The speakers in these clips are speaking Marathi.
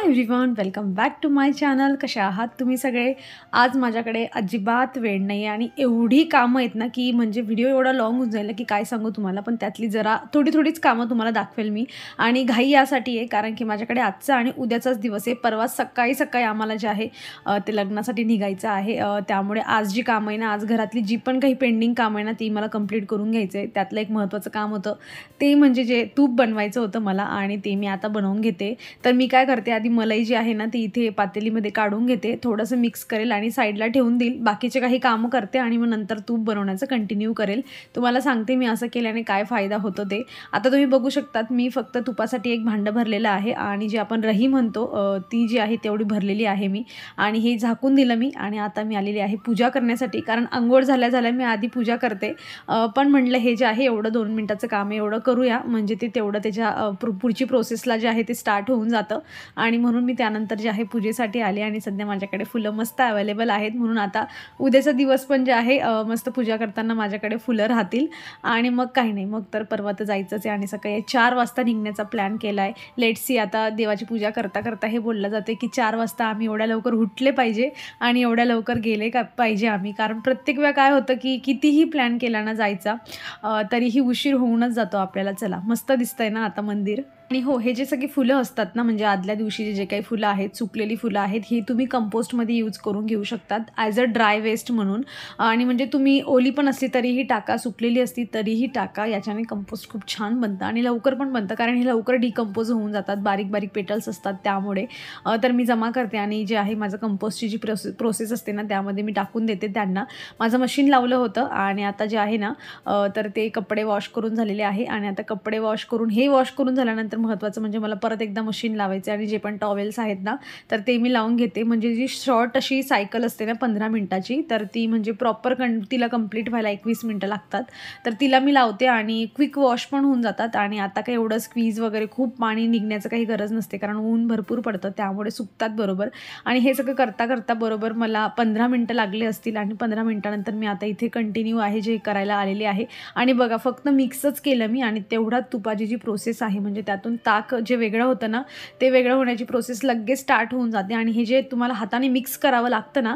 High everyone, welcome back to my channel. कशा आहात तुम्ही सगळे? आज माझ्याकडे अजिबात वेळ नाही आणि एवढी कामं आहेत ना की म्हणजे व्हिडिओ एवढा लॉंग होऊन जाईल की काय सांगू तुम्हाला. पण त्यातली जरा थोडीच कामं तुम्हाला दाखवेल मी. आणि घाई यासाठी आहे कारण की माझ्याकडे आजचा आणि उद्याचाच दिवस आहे. परवा सकाळी आम्हाला जे आहे ते लग्नासाठी निघायचं आहे. त्यामुळे आज जी कामं आहे ना, आज घरातली जी पण काही पेंडिंग कामं आहे ना ती मला कंप्लीट करून घ्यायचं आहे. त्यातलं एक महत्त्वाचं काम होतं ते म्हणजे जे तूप बनवायचं होतं मला, आणि ते मी आता बनवून घेते. तर मी काय करते, आधी मलाई जी आहे ना ती इथे पातेलीमध्ये काढून घेते, थोडंसं मिक्स करेल आणि साईडला ठेवून देईल. बाकीचे काही कामं करते आणि मग नंतर तूप बनवण्याचं कंटिन्यू करेल. तुम्हाला सांगते मी असं केल्याने काय फायदा होतो ते. आता तुम्ही बघू शकतात, मी फक्त तुपासाठी एक भांडं भरलेलं आहे आणि जे आपण रही म्हणतो ती जी आहे तेवढी भरलेली आहे मी. आणि हे झाकून दिलं मी आणि आता मी आलेली आहे पूजा करण्यासाठी. कारण अंघोळ झाल्या मी आधी पूजा करते. पण म्हटलं हे जे आहे एवढं 2 मिनिटाचं काम आहे, एवढं करूया म्हणजे ते तेवढं त्याच्या पुढची प्रोसेसला जे आहे ते स्टार्ट होऊन जातं. आणि म्हणून मी त्यानंतर जे आहे पूजेसाठी आले. आणि सध्या माझ्याकडे फुलं मस्त अवेलेबल आहेत, म्हणून आता उद्याचा दिवस पण जे आहे मस्त पूजा करताना माझ्याकडे फुलं राहतील. आणि मग काही नाही, मग तर परवा तर जायचंच आहे आणि सकाळी 4 वाजता निघण्याचा प्लॅन केला आहे. लेट्स सी, आता देवाची पूजा करता हे बोललं जाते की 4 वाजता आम्ही एवढ्या लवकर उठले पाहिजे आणि एवढ्या लवकर गेले का पाहिजे आम्ही. कारण प्रत्येक वेळा काय होतं की कितीही प्लॅन केला ना जायचा तरीही उशीर होऊनच जातो आपल्याला. चला, मस्त दिसतंय ना आता मंदिर. आणि हो, हे जे सगळी फुलं असतात ना, म्हणजे आदल्या दिवशीचे जे काही फुलं आहेत, सुकलेली फुलं आहेत, ही तुम्ही कंपोस्टमध्ये यूज करून घेऊ शकतात ॲज अ ड्राय वेस्ट म्हणून. आणि म्हणजे तुम्ही ओली पण असली तरीही टाका, सुकलेली असली तरीही टाका. याच्याने कंपोस्ट खूप छान बनतं आणि लवकर पण बनतं, कारण हे लवकर डिकम्पोज होऊन जातात, बारीक पेटल्स असतात त्यामुळे. तर मी जमा करते आणि जे आहे माझं कंपोस्टची जी प्रोसेस असते ना त्यामध्ये मी टाकून देते त्यांना. माझं मशीन लावलं होतं आणि आता जे आहे ना तर ते कपडे वॉश करून झालेले आहे. आणि आता कपडे वॉश करून, हे वॉश करून झाल्यानंतर महत्त्वाचं म्हणजे मला परत एकदा मशीन लावायचे आणि जे पण टॉवेल्स आहेत ना तर ते मी लावून घेते. म्हणजे जी शॉर्ट अशी सायकल असते ना 15 मिनटाची, तर ती म्हणजे प्रॉपर तिला कंप्लीट व्हायला 21 मिनटं लागतात. तर तिला मी लावते आणि क्विक वॉश पण होऊन जातात. आणि आता काही एवढं स्क्वीज वगैरे खूप पाणी निघण्याचं काही गरज नसते, कारण ऊन भरपूर पडतं त्यामुळे सुकतात बरोबर. आणि हे सगळं करता बरोबर मला 15 मिनटं लागले असतील. आणि 15 मिनटानंतर मी आता इथे कंटिन्यू आहे जे करायला आलेले आहे. आणि बघा, फक्त मिक्सच केलं मी आणि तेवढ्यात तुपाची जी प्रोसेस आहे म्हणजे त्यातून ताक जे वेगळं होतं ना ते वेगळं होण्याची प्रोसेस लगेच स्टार्ट होऊन जाते. आणि हे जे तुम्हाला हाताने मिक्स करावं लागतं ना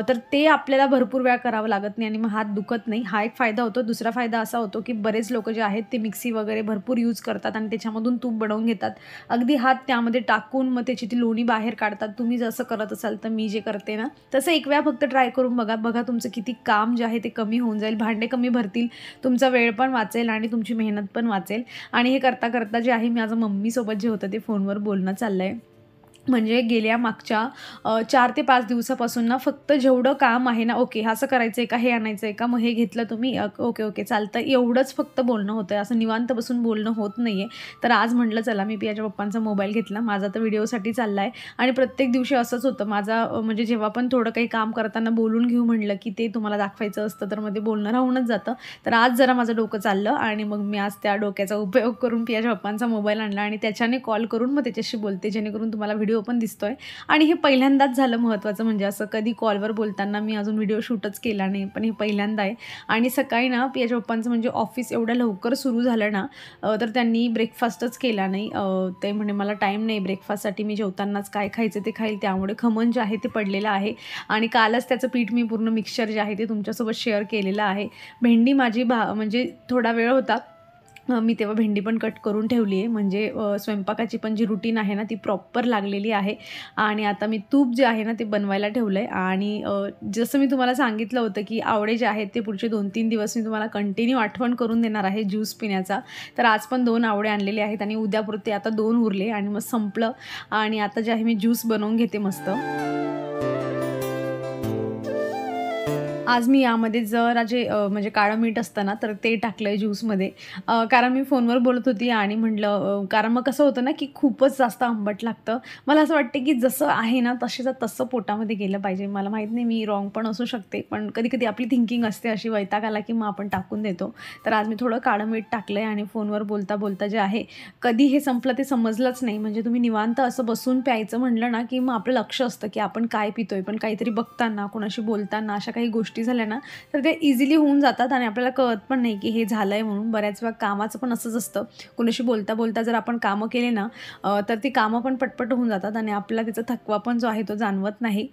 तर ते आपल्याला भरपूर वेळा करावं लागत नाही आणि मग हात दुखत नाही. हा एक फायदा होतो. दुसरा फायदा असा होतो की बरेच लोक जे आहेत ते मिक्सी वगैरे भरपूर यूज करतात आणि त्याच्यामधून तूप बनवून घेतात. अगदी हात त्यामध्ये टाकून मग त्याची ती लोणी बाहेर काढतात. तुम्ही जसं करत असाल तर मी जे करते ना तसं एक वेळा फक्त ट्राय करून बघा तुमचं किती काम जे आहे ते कमी होऊन जाईल. भांडे कमी भरतील, तुमचा वेळ पण वाचेल आणि तुमची मेहनत पण वाचेल. आणि हे करता जे आहे माझं मम्मीसोबत जे होतं ते फोनवर बोलणं चाललं आहे. म्हणजे गेल्या मागच्या 4 ते 5 दिवसापासून ना फक्त जेवढं काम आहे ना, ओके असं करायचं आहे का, हे आणायचं आहे का, मग हे घेतलं तुम्ही, ओके चालतं, एवढंच फक्त बोलणं होतं. असं निवांत बसून बोलणं होत नाही आहे. तर आज म्हटलं चला मी पियाच्या पप्पांचा मोबाईल घेतला, माझा तर व्हिडिओसाठी चालला आहे. आणि प्रत्येक दिवशी असंच होतं माझा, म्हणजे जेव्हा पण थोडं काही काम करताना बोलून घेऊ म्हटलं की ते तुम्हाला दाखवायचं असतं तर मध्ये बोलणं राहूनच जातं. तर आज जरा माझं डोकं चाललं आणि मग मी आज त्या डोक्याचा उपयोग करून पियाच्या पप्पांचा मोबाईल आणला आणि त्याच्याने कॉल करून मग त्याच्याशी बोलते, जेणेकरून तुम्हाला व्हिडिओ पण दिसतोय. आणि हे पहिल्यांदाच झालं. महत्त्वाचं म्हणजे असं कधी कॉलवर बोलताना मी अजून व्हिडिओ शूटच केला नाही, पण हे पहिल्यांदा आहे. आणि सकाळी ना पियाच्या पप्पांचं म्हणजे ऑफिस एवढ्या लवकर सुरू झालं ना तर त्यांनी ब्रेकफास्टच केला नाही. ते म्हणे मला टाईम नाही ब्रेकफास्टसाठी, मी जेवतानाच काय खायचं ते खाईल. त्यामुळे खमण जे आहे ते पडलेलं आहे आणि कालच त्याचं पीठ मी पूर्ण मिक्सचर जे आहे ते तुमच्यासोबत शेअर केलेलं आहे. भेंडी माझी म्हणजे थोडा वेळ होता, मी तेव्हा भेंडी पण कट करून ठेवली आहे. म्हणजे स्वयंपाकाची पण जी रुटीन आहे ना ती प्रॉपर लागलेली आहे. आणि आता मी तूप जे आहे ना ते बनवायला ठेवलं आहे. आणि जसं मी तुम्हाला सांगितलं होतं की आवळे जे आहेत ते पुढचे 2-3 दिवस मी तुम्हाला कंटिन्यू आठवण करून देणार आहे ज्यूस पिण्याचा. तर आज पण 2 आवळे आणलेले आहेत आणि उद्यापुरते आता 2 उरले आणि मग संपलं. आणि आता जे आहे मी ज्यूस बनवून घेते मस्त. आज मी यामध्ये जरा जे म्हणजे काळं मीठ असतं ना तर ते टाकलं आहे ज्यूसमध्ये. कारण मी फोनवर बोलत होती आणि म्हटलं कारण मग कसं होतं ना की खूपच जास्त आंबट लागतं. मला असं वाटतं की जसं आहे ना तसेचं तसं पोटामध्ये गेलं पाहिजे. मला माहीत नाही, मी रॉंग पण असू शकते, पण कधी आपली थिंकिंग असते अशी, वैताग आला की मग आपण टाकून देतो. तर आज मी थोडं काळं मीठ टाकलं आहे आणि फोनवर बोलता जे आहे कधी हे संपलं ते समजलंच नाही. म्हणजे तुम्ही निवांत असं बसून प्यायचं म्हटलं ना की मग आपलं लक्ष असतं की आपण काय पितोय, पण काहीतरी बघताना, कोणाशी बोलताना अशा काही गोष्टी गोष्टी झाल्या ना तर ते इझिली होऊन जातात आणि आपल्याला कळत पण नाही की हे झालं आहे म्हणून. बऱ्याच वेळा कामाचं पण असंच असतं, कोणाशी बोलता बोलता जर आपण कामं केले ना तर ती कामं पण पटपट होऊन जातात आणि आपल्याला त्याचा थकवा पण जो आहे तो जाणवत नाही.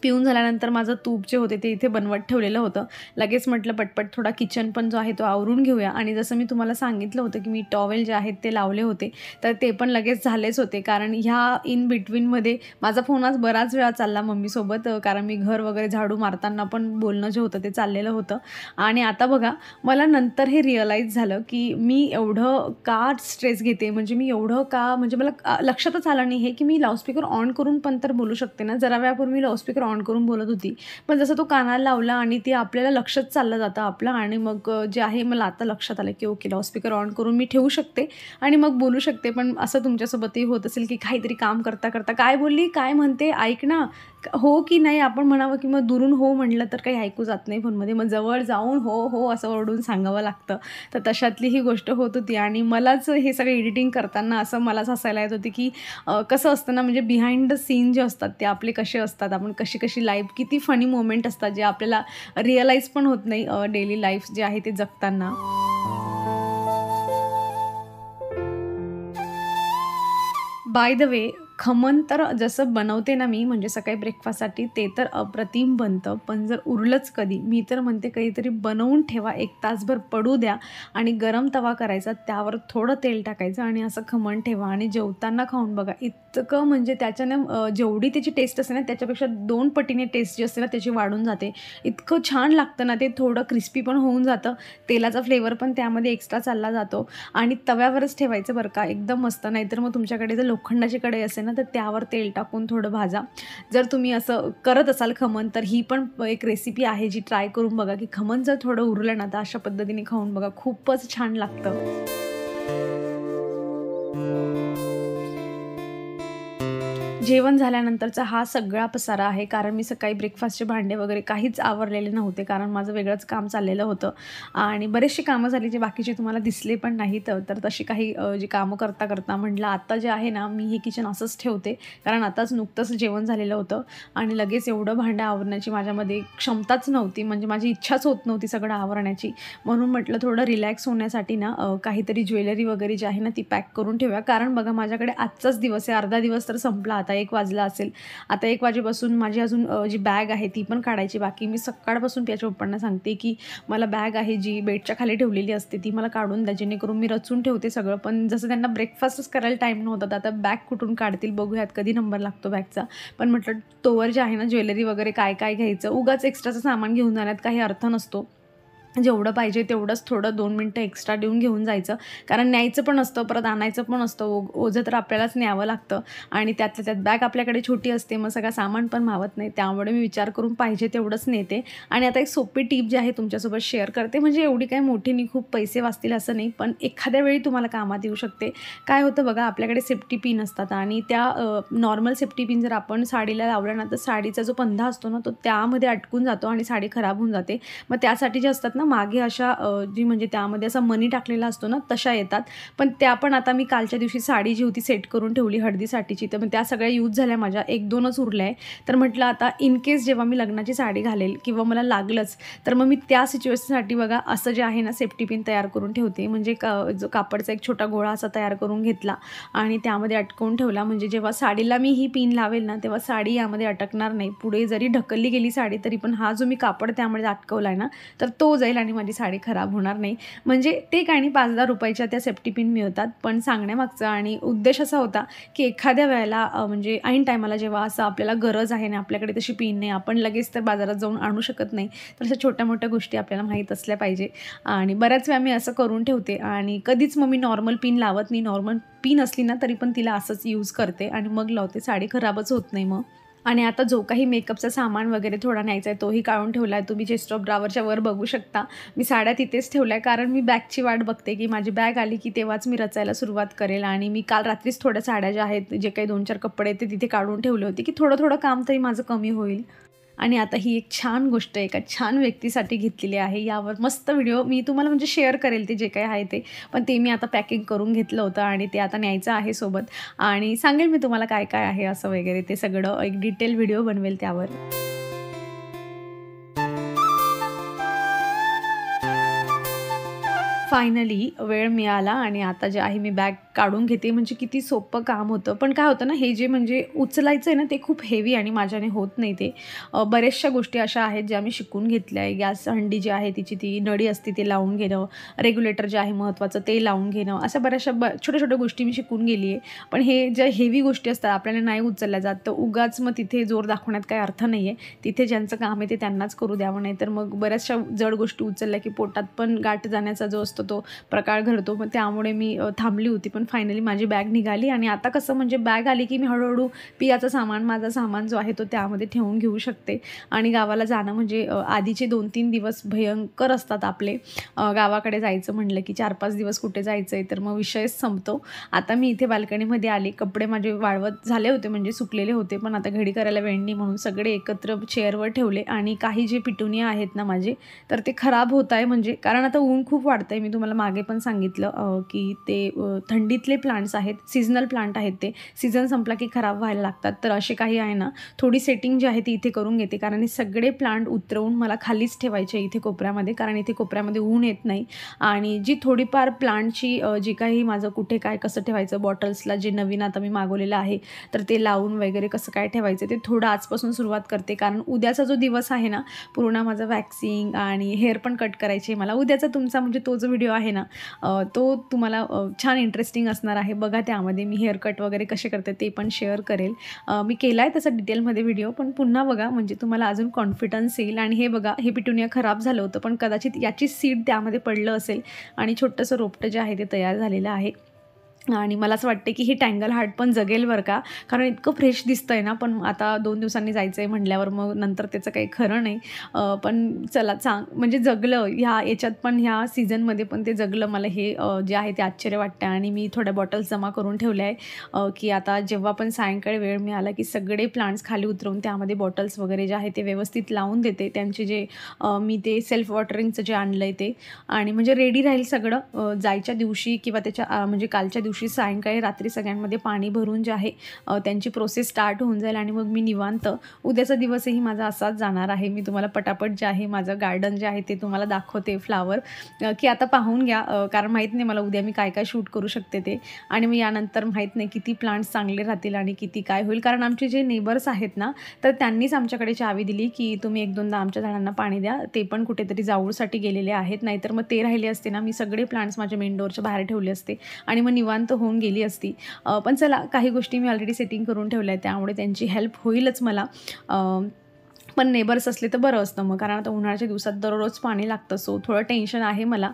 पिऊन झाल्यानंतर माझं तूप जे होते ते इथे बनवत ठेवलेलं होतं. लगेच म्हटलं पटपट थोडा किचन पण जो आहे तो आवरून घेऊया आणि जसं मी तुम्हाला सांगितलं होतं की मी टॉवेल जे आहेत ते लावले होते, तर ते पण लगेच झालेच होते. कारण ह्या इन बिटवीनमध्ये माझा फोन आज बराच वेळा चालला मम्मीसोबत, कारण मी घर वगैरे झाडू मारताना पण बोलणं जे होतं ते चाललेलं होतं. आणि आता बघा मला नंतर हे रिअलाईज झालं की मी एवढं का स्ट्रेस घेते, म्हणजे मी एवढं का, म्हणजे मला लक्षातच आलं नाही हे की मी लाऊडस्पीकर ऑन करून पण तर बोलू शकते ना. जरा वेळापूर्वी लाऊडस्पीकर ऑन करून बोलत होती, पण जसं तो कानाला लावला आणि ते आपल्याला लक्षच चाललं जातं आपलं आणि मग जे आहे मला आता लक्षात आलं की ओके लाऊडस्पीकर ऑन करून मी ठेवू शकते आणि मग बोलू शकते. पण असं तुमच्यासोबतही होत असेल की काहीतरी काम करता करता काय बोलली, काय म्हणते, ऐक ना, हो की नाही आपण म्हणावं की मग दुरून हो म्हटलं तर काही ऐकू जात नाही फोनमध्ये, मग जवळ जाऊन हो हो असं ओरडून सांगावं लागतं. तर तशातली ही गोष्ट होत होती आणि मलाच हे सगळं एडिटिंग करताना असं मलाच हसायला येत होती की कसं असतं ना, म्हणजे बिहाइंड द सीन जे असतात ते आपले कसे असतात, आपण कशी कशी लाईफ, किती फनी मोमेंट असतात जे आपल्याला रिअलाईज पण होत नाही डेली लाईफ जे आहे ते जगताना. बाय द वे, खमण तर जसं बनवते ना मी, म्हणजे सकाळी ब्रेकफास्टसाठी ते तर अप्रतिम बनतं. पण जर उरलंच कधी, मी तर म्हणते काहीतरी बनवून ठेवा, 1 तासभर पडू द्या आणि गरम तवा करायचा, त्यावर थोडं तेल टाकायचं आणि असं खमण ठेवा आणि जेवताना खाऊन बघा. इतकं म्हणजे त्याच्याने जेवढी त्याची टेस्ट असते ना त्याच्यापेक्षा 2 पटीने टेस्ट जी असते ना त्याची वाढून जाते. इतकं छान लागतं ना ते, थोडं क्रिस्पी पण होऊन जातं, तेलाचा फ्लेवर पण त्यामध्ये एक्स्ट्रा चालला जातो आणि तव्यावरच ठेवायचं बरं का, एकदम मस्त. नाहीतर मग तुमच्याकडे जर लोखंडाची कढई असेल ना तर त्यावर तेल टाकून थोडं भाजा. जर तुम्ही असं करत असाल खमण तर ही पण एक रेसिपी आहे जी ट्राय करून बघा, की खमण जर थोडं उरलं ना तर अशा पद्धतीने खाऊन बघा, खूपच छान लागतं. जेवण झाल्यानंतरचा हा सगळा पसारा आहे, कारण मी सकाळी ब्रेकफास्टचे भांडे वगैरे काहीच आवरलेले नव्हते, कारण माझं वेगळंच काम चाललेलं होतं आणि बरेचशी कामं झाली जे बाकीचे तुम्हाला दिसले पण नाहीत. तर तशी काही जी कामं करता करता म्हटलं आता जे आहे ना मी हे किचन असंच ठेवते, कारण आताच नुकतंच जेवण झालेलं होतं आणि लगेच एवढं भांडं आवरण्याची माझ्यामध्ये क्षमताच नव्हती, म्हणजे माझी इच्छाच होत नव्हती सगळं आवरण्याची. म्हणून म्हटलं थोडं रिलॅक्स होण्यासाठी ना काहीतरी ज्वेलरी वगैरे जी आहे ना ती पॅक करून ठेवूया, कारण बघा माझ्याकडे आजचाच दिवस आहे, अर्धा दिवस तर संपला, आता 1 वाजला असेल. आता 1 वाजेपासून माझी अजून जी बॅग आहे ती पण काढायची बाकी. मी सकाळपासून त्याच्या पप्पांना सांगते की मला बॅग आहे जी बेडच्या खाली ठेवलेली असते ती मला काढून द्या, जेणेकरून मी रचून ठेवते सगळं. पण जसं त्यांना ब्रेकफास्टच करायला टाईम नव्हता, तर आता बॅग कुठून काढतील बघूयात, कधी नंबर लागतो बॅगचा. पण म्हटलं तोवर जे आहे ना ज्वेलरी वगैरे काय काय घ्यायचं, उगाच एक्स्ट्राचं सामान घेऊन जाण्यात काही अर्थ नसतो. जेवढं पाहिजे तेवढंच थोडं 2 मिनटं एक्स्ट्रा देऊन घेऊन जायचं, कारण न्यायचं पण असतं, परत आणायचं पण असतं. ओझं तर आपल्यालाच न्यावं लागतं आणि त्यातल्या त्यात बॅग आपल्याकडे छोटी असते, मग सगळं सामान पण मावत नाही. त्यामुळे मी विचार करून पाहिजे तेवढंच नेते. आणि आता एक सोपी टिप जी आहे तुमच्यासोबत शेअर करते, म्हणजे एवढी काही मोठी नाही, खूप पैसे वाचतील असं नाही, पण एखाद्या वेळी तुम्हाला कामात येऊ शकते. काय होतं बघा, आपल्याकडे सेफ्टी पिन असतात आणि त्या नॉर्मल सेफ्टी पिन जर आपण साडीला लावल्या ना तर साडीचा जो पंधा असतो ना तो त्यामध्ये अटकून जातो आणि साडी खराब होऊन जाते. मग त्यासाठी जे असतात ना मागे अशा जी म्हणजे त्यामध्ये असा मनी टाकलेला असतो ना तशा येतात. पण त्या पण आता मी कालच्या दिवशी साडी जी होती सेट करून ठेवली हळदीसाठीची, तर मग त्या सगळ्या यूज झाल्या माझ्या, 1-2च उरल्या आहे. तर म्हटलं आता इन केस जेव्हा मी लग्नाची साडी घालेल किंवा मला लागलंच तर मग मी त्या सिच्युएशनसाठी बघा असं जे आहे ना सेफ्टी पिन तयार करून ठेवते. म्हणजे जो कापडचा एक छोटा गोळा असा तयार करून घेतला आणि त्यामध्ये अटकवून ठेवला, म्हणजे जेव्हा साडीला मी ही पिन लावेल ना तेव्हा साडी यामध्ये अटकणार नाही. पुढे जरी ढकलली गेली साडी तरी पण हा जो मी कापड त्यामध्ये अटकवला आहे ना तर तो जाईल आणि माझी साडी खराब होणार नाही. म्हणजे ते काही नाही, 5,000 रुपयाच्या त्या सेफ्टी पिन मिळतात. पण सांगण्यामागचा आणि उद्देश असा होता की एखाद्या वेळेला म्हणजे ऐन टायमाला जेव्हा असं आपल्याला गरज आहे ना, आपल्याकडे तशी पिन नाही, आपण लगेच तर बाजारात जाऊन आणू शकत नाही, तर अशा छोट्या मोठ्या गोष्टी आपल्याला माहीत असल्या पाहिजे. आणि बऱ्याच वेळा मी असं करून ठेवते आणि कधीच मग मी नॉर्मल पिन लावत नाही. नॉर्मल पिन असली ना तरी पण तिला असंच यूज करते आणि मग लावते, साडी खराबच होत नाही मग. आणि आता जो काही मेकअपचा सामान वगैरे थोडा न्यायचा आहे तोही काढून ठेवला आहे. तुम्ही चेस्ट ऑफ ड्रॉवरच्या वर बघू शकता. मी साड्या तिथेच ठेवल्या, कारण मी बॅगची वाट बघते की माझी बॅग आली की तेव्हाच मी रचायला सुरुवात करेल. आणि मी काल रात्रीच थोड्या साड्या ज्या आहेत, जे काही 2-4 कपडे ते तिथे काढून ठेवले होते की थोडं काम तरी माझं कमी होईल. आणि आता ही एक छान गोष्ट एका छान व्यक्तीसाठी घेतलेली आहे. यावर मस्त व्हिडिओ मी तुम्हाला म्हणजे शेअर करेल ते जे काही आहे ते. पण ते मी आता पॅकिंग करून घेतलं होतं आणि ते आता न्यायचं आहे सोबत आणि सांगेल मी तुम्हाला काय आहे असं वगैरे ते सगळं एक डिटेल व्हिडिओ बनवेल त्यावर. फायनली वेळ मिळाला आणि आता जे आहे मी बॅग काढून घेते. म्हणजे किती सोपं काम होतं. पण काय होतं ना, हे जे म्हणजे उचलायचं आहे ना, ते खूप हेवी आणि माझ्याने होत नाही ते. बऱ्याचशा गोष्टी अशा आहेत ज्या मी शिकून घेतल्या आहे. गॅस हंडी जी आहे तिची ती नळी असते ते लावून घेणं, रेग्युलेटर जे आहे महत्त्वाचं ते लावून घेणं, अशा बऱ्याचशा छोट्या-छोट्या गोष्टी मी शिकून गेली आहे. पण हे ज्या हेवी गोष्टी असतात आपल्याला नाही उचलल्या जात, तर उगाच मग तिथे जोर दाखवण्यात काही अर्थ नाही आहे. तिथे ज्यांचं काम आहे ते त्यांनाच करू द्यावं. नाही तर मग बऱ्याचशा जड गोष्टी उचलल्या की पोटात पण गाठ जाण्याचा जो असतो तो प्रकार घडतो. मग त्यामुळे मी थांबली होती. पण फायनली माझी बॅग निघाली आणि आता कसं म्हणजे बॅग आली की मी हळूहळू पियाचं सामान, माझा सामान जो आहे तो त्यामध्ये ठेवून घेऊ शकते. आणि गावाला जाणं म्हणजे आधीचे 2-3 दिवस भयंकर असतात आपले. गावाकडे जायचं म्हटलं की 4-5 दिवस कुठे जायचं आहे तर मग विषयच संपतो. आता मी इथे बाल्कनीमध्ये आले. कपडे माझे वाळवत झाले होते म्हणजे सुकलेले होते. पण आता घडी करायला वेळ नाही म्हणून सगळे एकत्र चेअरवर ठेवले आणि काही जे पिटुनिया आहेत ना माझे, तर ते खराब होत आहे. म्हणजे कारण आता ऊन खूप वाढतं आहे. मी तुम्हाला मागे पण सांगितलं की ते थंडीतले प्लांट्स आहेत, सीझनल प्लांट आहेत ते. सीझन संपला की खराब व्हायला लागतात. तर असे काही आहे ना, थोडी सेटिंग जी आहे ती इथे करून घेते. कारण हे सगळे प्लांट उतरवून मला खालीच ठेवायचे इथे कोपऱ्यामध्ये. कारण इथे कोपऱ्यामध्ये ऊन येत नाही. आणि जी थोडीफार प्लांटची जी काही माझं कुठे काय कसं ठेवायचं, बॉटल्सला जे नवीन आता मी मागवलेलं आहे तर ते लावून वगैरे कसं काय ठेवायचं ते थोडं आजपासून सुरुवात करते. कारण उद्याचा जो दिवस आहे ना, पूर्ण माझं वॅक्सिंग आणि हेअर पण कट करायचे मला. उद्याचा तुमचा म्हणजे तो जो व्हिडिओ आहे ना, तो तुम्हाला छान इंटरेस्टिंग असणार आहे. बघा त्यामध्ये मी हेअर कट वगैरे कसे करते ते पण शेअर करेल. मी केला आहे तसा डिटेलमध्ये व्हिडिओ, पण पुन्हा बघा म्हणजे तुम्हाला अजून कॉन्फिडन्स येईल. आणि हे बघा, हे पिटुनिया खराब झालं होतं पण कदाचित याची सीड त्यामध्ये पडलं असेल आणि छोटंसं रोपटं जे आहे ते तयार झालेलं आहे. आणि मला असं वाटतं की हे टँगल हार्ट पण जगेल बरं का, कारण इतकं फ्रेश दिसतं आहे ना. पण आता 2 दिवसांनी जायचं आहे म्हटल्यावर मग नंतर त्याचं काही खरं नाही. पण चला म्हणजे जगलं याच्यात पण, ह्या सीझनमध्ये पण ते जगलं. मला हे जे आहे ते आश्चर्य वाटतं. आणि मी थोड्या बॉटल्स जमा करून ठेवल्या आहे की आता जेव्हा पण सायंकाळी वेळ मिळाला की सगळे प्लांट्स खाली उतरवून त्यामध्ये बॉटल्स वगैरे जे आहे ते व्यवस्थित लावून देते. त्यांचे जे मी ते सेल्फ वॉटरिंगचं जे आणलं आहे ते, आणि म्हणजे रेडी राहील सगळं जायच्या दिवशी किंवा त्याच्या म्हणजे कालच्या दिवशी सायंकाळी रात्री सगळ्यांमध्ये पाणी भरून जे आहे त्यांची प्रोसेस स्टार्ट होऊन जाईल. आणि मग मी निवांत उद्याचा दिवसही माझा असाच जाणार आहे. मी तुम्हाला पटापट जे आहे माझं गार्डन जे आहे ते तुम्हाला दाखवते फ्लावर, की आता पाहून घ्या. कारण माहीत नाही मला उद्या मी काय काय शूट करू शकते ते. आणि मग यानंतर माहीत नाही किती प्लांट्स चांगले राहतील आणि किती काय होईल. कारण आमचे जे नेबर्स आहेत ना, तर त्यांनीच आमच्याकडे चावी दिली की तुम्ही 1-2दा आमच्या झाडांना पाणी द्या. ते पण कुठेतरी जाऊळसाठी गेलेले आहेत. नाहीतर मग ते राहिले असते ना, मी सगळे प्लांट्स माझ्या मेन डोअरच्या बाहेर ठेवले असते आणि मग निवांत होऊन गेली असती. पण चला, काही गोष्टी मी ऑलरेडी सेटिंग करून ठेवल्या आहेत त्यामुळे त्यांची हेल्प होईलच मला. पण नेबर्स असले तर बरं असतं मग, कारण आता उन्हाळ्याच्या दिवसात दररोज पाणी लागतं. सो थोडं टेन्शन आहे मला.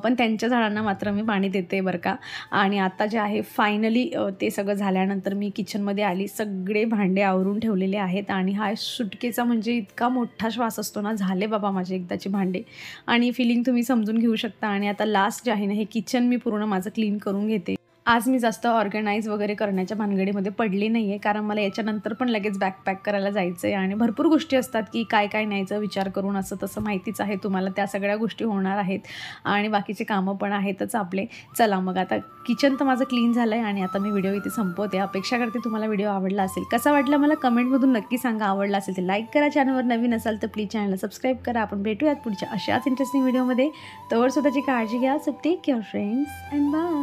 पण त्यांच्या झाडांना मात्र मी पाणी देते बरं का. आणि आता जे आहे फायनली ते सगळं झाल्यानंतर मी किचनमध्ये आली. सगळे भांडे आवरून ठेवलेले आहेत आणि हा सुटकेचा म्हणजे इतका मोठा श्वास असतो ना, झाले बाबा माझे एकदाचे भांडे. आणि फिलिंग तुम्ही समजून घेऊ शकता. आणि आता लास्ट जे आहे ना, हे किचन मी पूर्ण माझं क्लीन करून घेते. आज मी जास्त ऑर्गनाईज वगैरे करण्याच्या भानगडीमध्ये पडली नाही आहे, कारण मला याच्यानंतर पण लगेच बॅकपॅक करायला जायचं आहे आणि भरपूर गोष्टी असतात की काय काय न्यायचं विचार करून, असं तसं माहितीच आहे तुम्हाला. त्या सगळ्या गोष्टी होणार आहेत आणि बाकीचे कामं पण आहेतच आपले. चला मग, आता किचन तर माझं क्लीन झालं आहे आणि आता मी व्हिडिओ इथे संपवते. अपेक्षा करते तुम्हाला व्हिडिओ आवडला असेल. कसा वाटला मला कमेंटमधून नक्की सांगा. आवडला असेल तर लाईक करा, चॅनलवर नवीन असाल तर प्लीज चॅनलला सबस्क्राईब करा. आपण भेटूयात पुढच्या अशाच इंटरेस्टिंग व्हिडिओमध्ये. तोवर स्वतःची काळजी घ्या. So take care friends and bye.